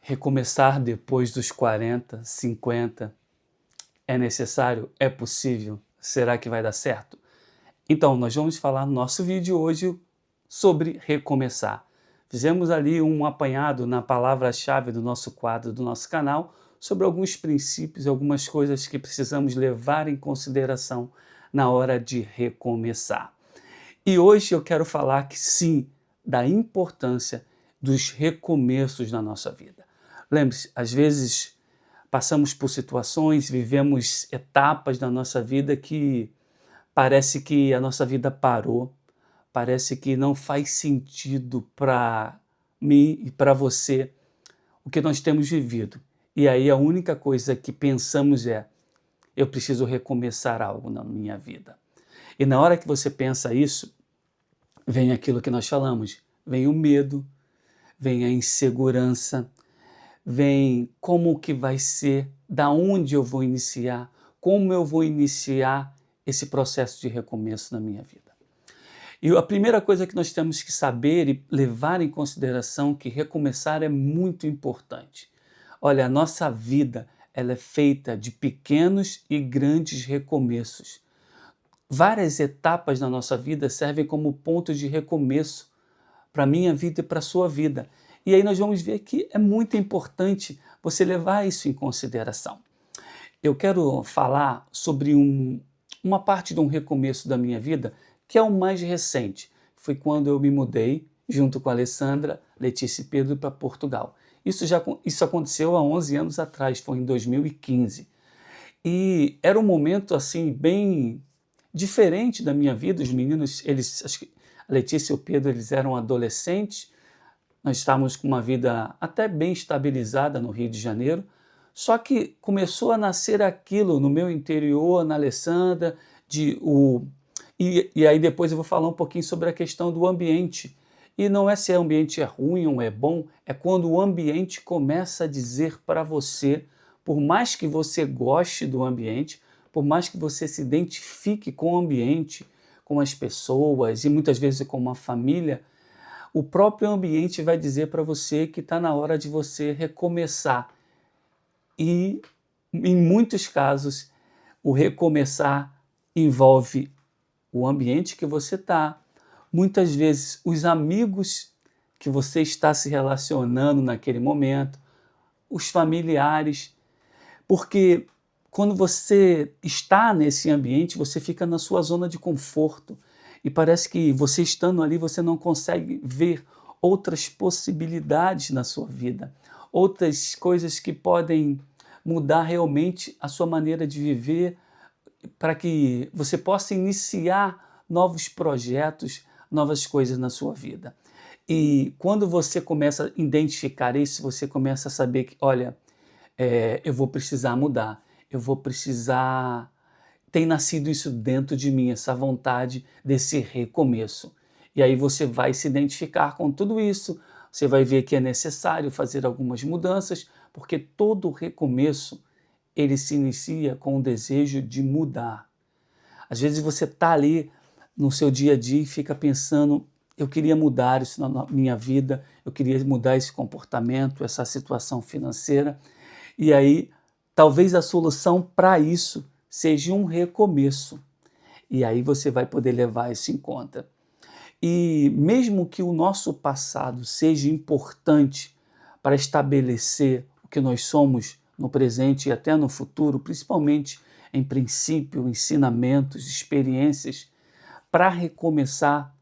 Recomeçar depois dos 40, 50, é necessário? É possível? Será que vai dar certo? Então, nós vamos falar no nosso vídeo hoje sobre recomeçar. Fizemos ali um apanhado na palavra-chave do nosso quadro, do nosso canal, sobre alguns princípios, algumas coisas que precisamos levar em consideração na hora de recomeçar. E hoje eu quero falar que sim, da importância dos recomeços na nossa vida. Lembre-se, às vezes passamos por situações, vivemos etapas da nossa vida que parece que a nossa vida parou, parece que não faz sentido para mim e para você o que nós temos vivido. E aí a única coisa que pensamos é: eu preciso recomeçar algo na minha vida. E na hora que você pensa isso, vem aquilo que nós falamos, vem o medo, vem a insegurança, vem como que vai ser, da onde eu vou iniciar, como eu vou iniciar esse processo de recomeço na minha vida. E a primeira coisa que nós temos que saber e levar em consideração que recomeçar é muito importante. Olha, a nossa vida ela é feita de pequenos e grandes recomeços. Várias etapas na nossa vida servem como ponto de recomeço para a minha vida e para a sua vida. E aí nós vamos ver que é muito importante você levar isso em consideração. Eu quero falar sobre uma parte de um recomeço da minha vida que é o mais recente. Foi quando eu me mudei junto com a Alessandra, Letícia e Pedro para Portugal. Isso aconteceu há 11 anos atrás, foi em 2015. E era um momento assim bem diferente da minha vida. Os meninos, acho que a Letícia e o Pedro, eles eram adolescentes. Nós estávamos com uma vida até bem estabilizada no Rio de Janeiro, só que começou a nascer aquilo no meu interior, na Alessandra, e aí depois eu vou falar um pouquinho sobre a questão do ambiente. E não é se o ambiente é ruim ou é bom, é quando o ambiente começa a dizer para você, por mais que você goste do ambiente, por mais que você se identifique com o ambiente, com as pessoas e muitas vezes com uma família, o próprio ambiente vai dizer para você que está na hora de você recomeçar. E, em muitos casos, o recomeçar envolve o ambiente que você está, muitas vezes os amigos que você está se relacionando naquele momento, os familiares, porque quando você está nesse ambiente, você fica na sua zona de conforto. E parece que você estando ali, você não consegue ver outras possibilidades na sua vida, outras coisas que podem mudar realmente a sua maneira de viver, para que você possa iniciar novos projetos, novas coisas na sua vida. E quando você começa a identificar isso, você começa a saber que, olha, eu vou precisar mudar, eu vou precisar. Tem nascido isso dentro de mim, essa vontade desse recomeço. E aí você vai se identificar com tudo isso, você vai ver que é necessário fazer algumas mudanças, porque todo recomeço, ele se inicia com o desejo de mudar. Às vezes você está ali no seu dia a dia e fica pensando: eu queria mudar isso na minha vida, eu queria mudar esse comportamento, essa situação financeira. E aí, talvez a solução para isso seja um recomeço. E aí você vai poder levar isso em conta. E mesmo que o nosso passado seja importante para estabelecer o que nós somos no presente e até no futuro, principalmente em princípio, ensinamentos, experiências, para recomeçar,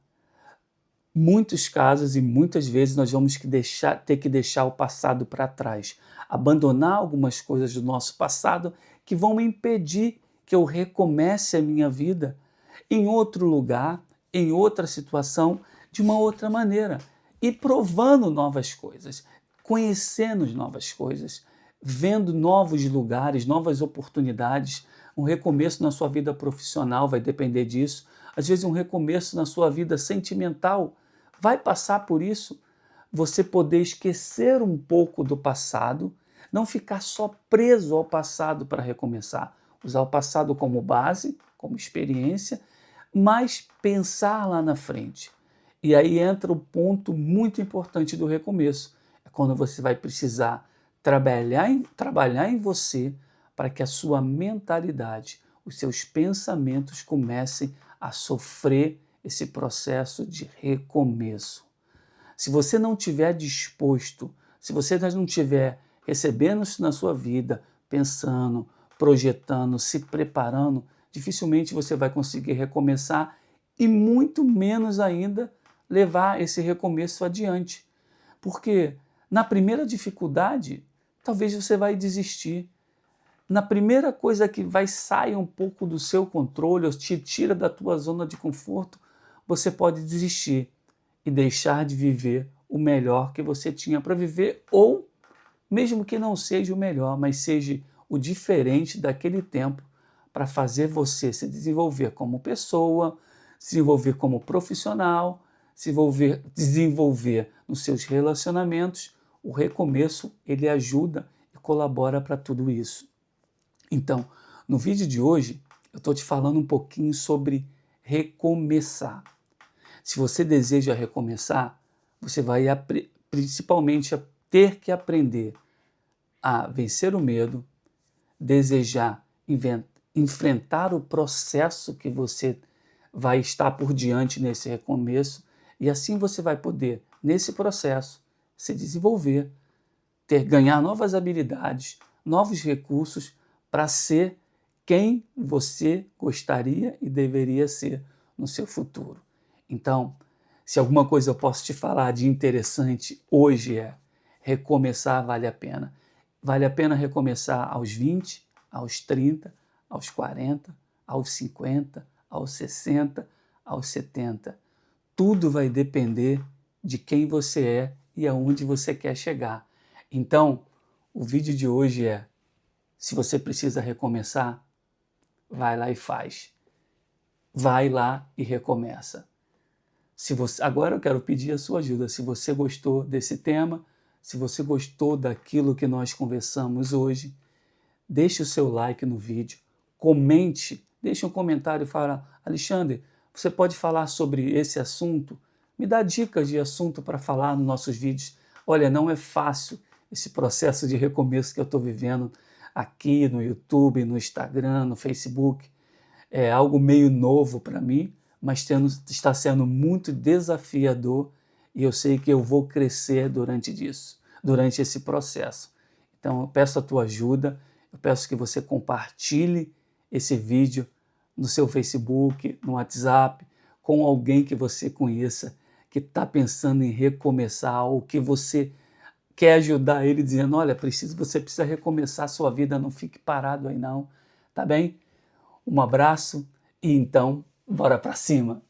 muitos casos e muitas vezes nós vamos ter que deixar o passado para trás, abandonar algumas coisas do nosso passado que vão impedir que eu recomece a minha vida em outro lugar, em outra situação, de uma outra maneira, e provando novas coisas, conhecendo novas coisas, vendo novos lugares, novas oportunidades. Um recomeço na sua vida profissional vai depender disso. Às vezes um recomeço na sua vida sentimental vai passar por isso. Você poder esquecer um pouco do passado, não ficar só preso ao passado para recomeçar. Usar o passado como base, como experiência, mas pensar lá na frente. E aí entra o ponto muito importante do recomeço. É quando você vai precisar trabalhar em você para que a sua mentalidade, os seus pensamentos comecem a sofrer esse processo de recomeço. Se você não estiver disposto, se você não estiver recebendo isso na sua vida, pensando, projetando, se preparando, dificilmente você vai conseguir recomeçar e muito menos ainda levar esse recomeço adiante. Porque na primeira dificuldade, talvez você vai desistir. Na primeira coisa que vai sair um pouco do seu controle, ou te tira da tua zona de conforto, você pode desistir e deixar de viver o melhor que você tinha para viver, ou mesmo que não seja o melhor, mas seja o diferente daquele tempo, para fazer você se desenvolver como pessoa, se desenvolver como profissional, se desenvolver nos seus relacionamentos. O recomeço, ele ajuda e colabora para tudo isso. Então, no vídeo de hoje, eu estou te falando um pouquinho sobre recomeçar. Se você deseja recomeçar, você vai principalmente ter que aprender a vencer o medo, desejar enfrentar o processo que você vai estar por diante nesse recomeço, e assim você vai poder, nesse processo, se desenvolver, ganhar novas habilidades, novos recursos para ser quem você gostaria e deveria ser no seu futuro. Então, se alguma coisa eu posso te falar de interessante hoje é: recomeçar vale a pena. Vale a pena recomeçar aos 20, aos 30, aos 40, aos 50, aos 60, aos 70. Tudo vai depender de quem você é e aonde você quer chegar. Então, o vídeo de hoje é: se você precisa recomeçar, vai lá e faz. Vai lá e recomeça. Agora eu quero pedir a sua ajuda. Se você gostou desse tema, se você gostou daquilo que nós conversamos hoje, deixe o seu like no vídeo, comente, deixe um comentário e fala: Alexandre, você pode falar sobre esse assunto? Me dá dicas de assunto para falar nos nossos vídeos. Olha, não é fácil esse processo de recomeço que eu estou vivendo aqui no YouTube, no Instagram, no Facebook. É algo meio novo para mim, mas está sendo muito desafiador, e eu sei que eu vou crescer durante esse processo. Então eu peço a tua ajuda, eu peço que você compartilhe esse vídeo no seu Facebook, no WhatsApp, com alguém que você conheça, que está pensando em recomeçar, ou que você quer ajudar ele, dizendo: olha, você precisa recomeçar a sua vida, não fique parado aí não, tá bem? Um abraço e então, bora para cima!